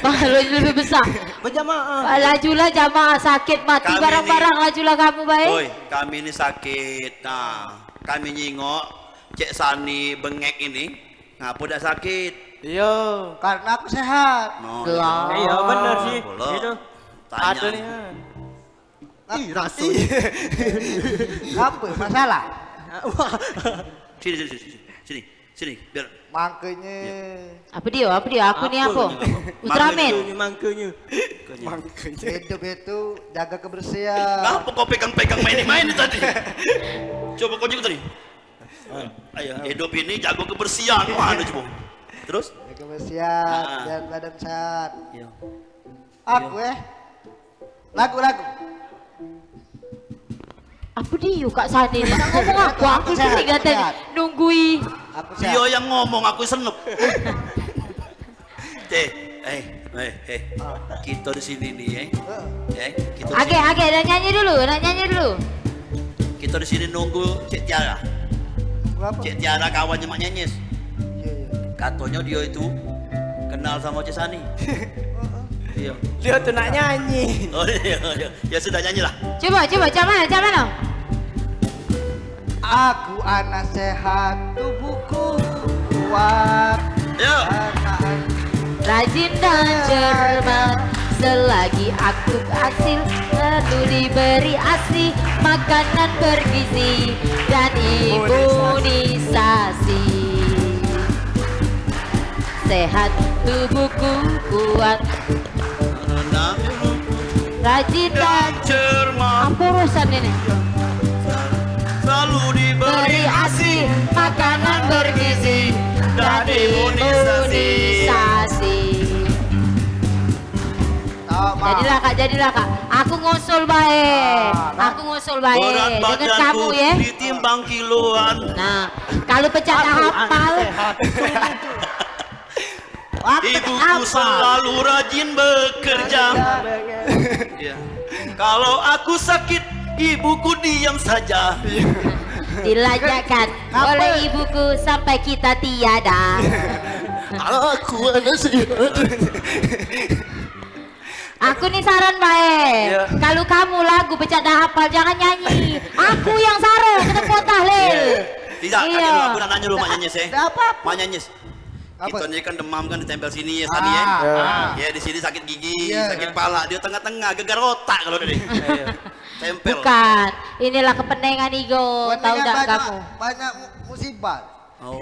Pahalanya lebih besar. Berjamaah. Lajulah jamaah sakit mati Kami barang-barang lajulah kamu baik. Oi, kami ini sakit. Nah, kami nyingok Cek Sani bengek ini. Ngapa udah sakit? Iya, karena aku sehat. No, Iya benar sih. Boleh. Itu. Tanya. Ada nih. Apa masalah? Sini, biar Makanya. Apa dia? Aku nih apa? Ultraman. Mangkanya. Hidup itu jaga kebersihan. ngapa kau pegang-pegang main tadi? Coba kau juga tadi. Ayo, hidup ini jago kebersihan. Mana coba? Terus? Jaga kebersihan, biar badan sehat. Iya. Aku lagu. Apa dia Kak Sani? Nak ngomong aku sih tadi nunggui. Aku Dia yang ngomong, aku senep. Kita di sini nih, kita. Age, nak nyanyi dulu. Kita di sini nunggu Cek Tiara. Cek Tiara kawannya Mak Nyenyes. Katanya dia itu kenal sama Cek Sani. Iya. Dia tuh nak nyanyi. Oh iya. Ya sudah nyanyi lah. Coba, macam mana? Aku anak sehat, tubuhku kuat. Yo. Rajin dan cermat, selagi aku hasil perlu diberi ASI, makanan bergizi dan imunisasi. Sehat tubuhku kuat, rajin dan cermat. Apa urusan ini? Selalu diberi ASI, makanan bergizi dan imunisasi. Jadilah kak. Aku ngusul baik. Berat Dengan badanku kamu ya. ditimbang kiloan. Nah, kalau pecah hafal. Ibuku selalu rajin bekerja. Iya. Kalau aku sakit, ibuku diam saja. Dilanjakan oleh ibuku sampai kita tiada. Aku anak sehat. Aku nih saran baik. Kalau kamu lagu bercanda hafal jangan nyanyi. Aku yang sarung ketemu tahlil. Tidak, aku nak nanya dulu Mak Nyenyes ya. Mak Nyenyes. Apa? Kita ini kan demam kan ditempel sini ya Sani ya. Ya di sini sakit gigi, sakit pala, dia tengah-tengah gegar otak kalau tadi. Tempel. Bukan, inilah kepenengan Igo. Tahu tak kamu? Banyak musibah. Oh.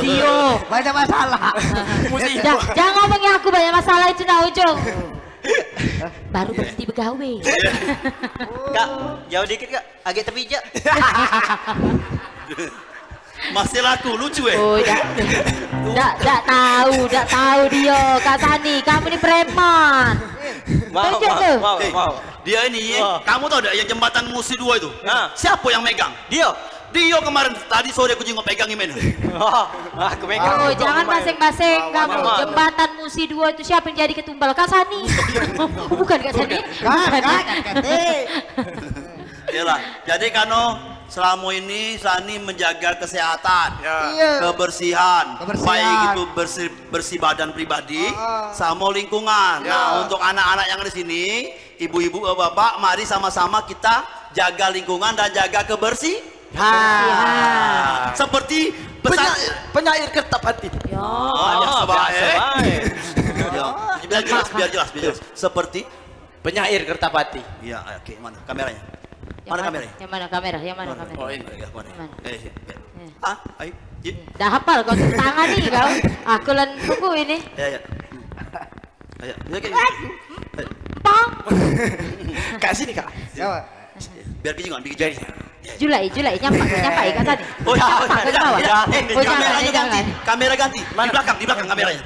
Tio. Banyak masalah. Jangan ngomongin aku banyak masalah itu nah ujung. Baru berhenti begawe. Kak, jauh dikit kak, agak terpijak. Masih laku, lucu Oh, tak tahu dia. Kak Sani, kamu ni preman. Wow. Dia ini, kamu tahu tak yang jembatan Musi 2 itu? Siapa yang megang? Dia kemarin tadi sore aku jenguk pegang ini. Aku megang. Oh, jangan basing-basing kamu. Jembatan Musi 2 itu siapa yang jadi ketumbal? Kak Sani. Bukan Kak Sani. Iyalah. Jadi Kano selama ini Sani menjaga kesehatan, kebersihan, baik itu bersih badan pribadi, sama lingkungan. Nah, untuk anak-anak yang di sini, ibu-ibu, bapak, mari sama-sama kita jaga lingkungan dan jaga kebersihan. Seperti penyair kertap hati. Biasa baik. biar jelas. Seperti penyair Kertapati. iya, oke, mana kameranya? Mana kameranya? Yang mana kamera? Yang mana kamera? Oh, ini ya, mana? Mana? Ayo. Yuk. Dah hafal kau tangan nih kau. Aku lan buku ini. Ya. Ayo. Pang. Kak sini Kak. Biar bikin bikin. Julai nyampai kat tadi. Oh ya, ke bawah. Oh kameranya jangan. ganti. Kamera ganti. Di belakang kameranya.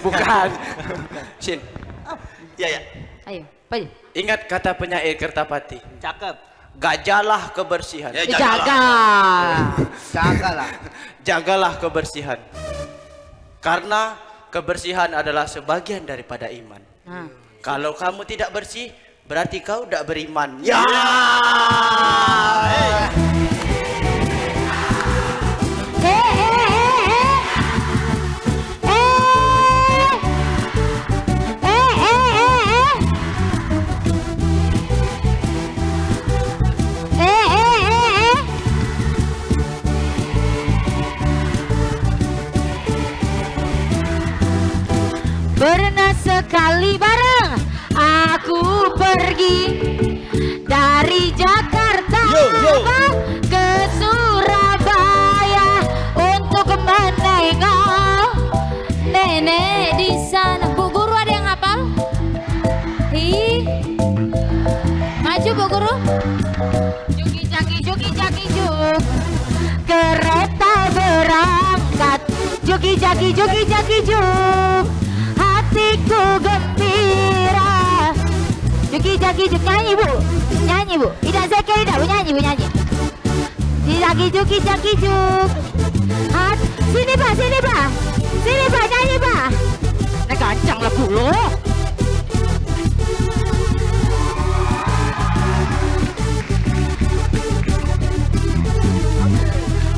Bukan. Shin. Iya. Ayo, pergi. Ingat kata penyair Kertapati. Cakep. Jagalah kebersihan. Jagalah kebersihan. Karena kebersihan adalah sebagian daripada iman. Kalau kamu tidak bersih, berarti kau tidak beriman. Ya. Pernah sekali bareng aku pergi dari Jakarta ke Surabaya untuk menengok nenek di sana. Bu Guru ada yang hafal? Maju Bu Guru. Juki jaki juk. Kereta berangkat. Juki jaki juk. Hatiku gembira. Juki jaki juk, nyanyi bu. Tidak zeke tidak bu, nyanyi. Juki jaki juk. Sini pak, nyanyi pak. Nah gancang lah bu lo.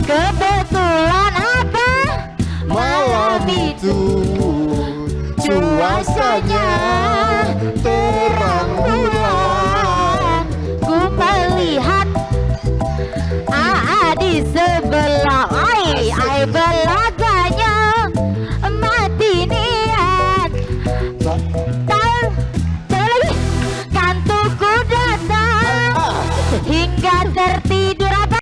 Kebetulan apa? Malam itu cuacanya terang bulan. Ku melihat AA di sebelah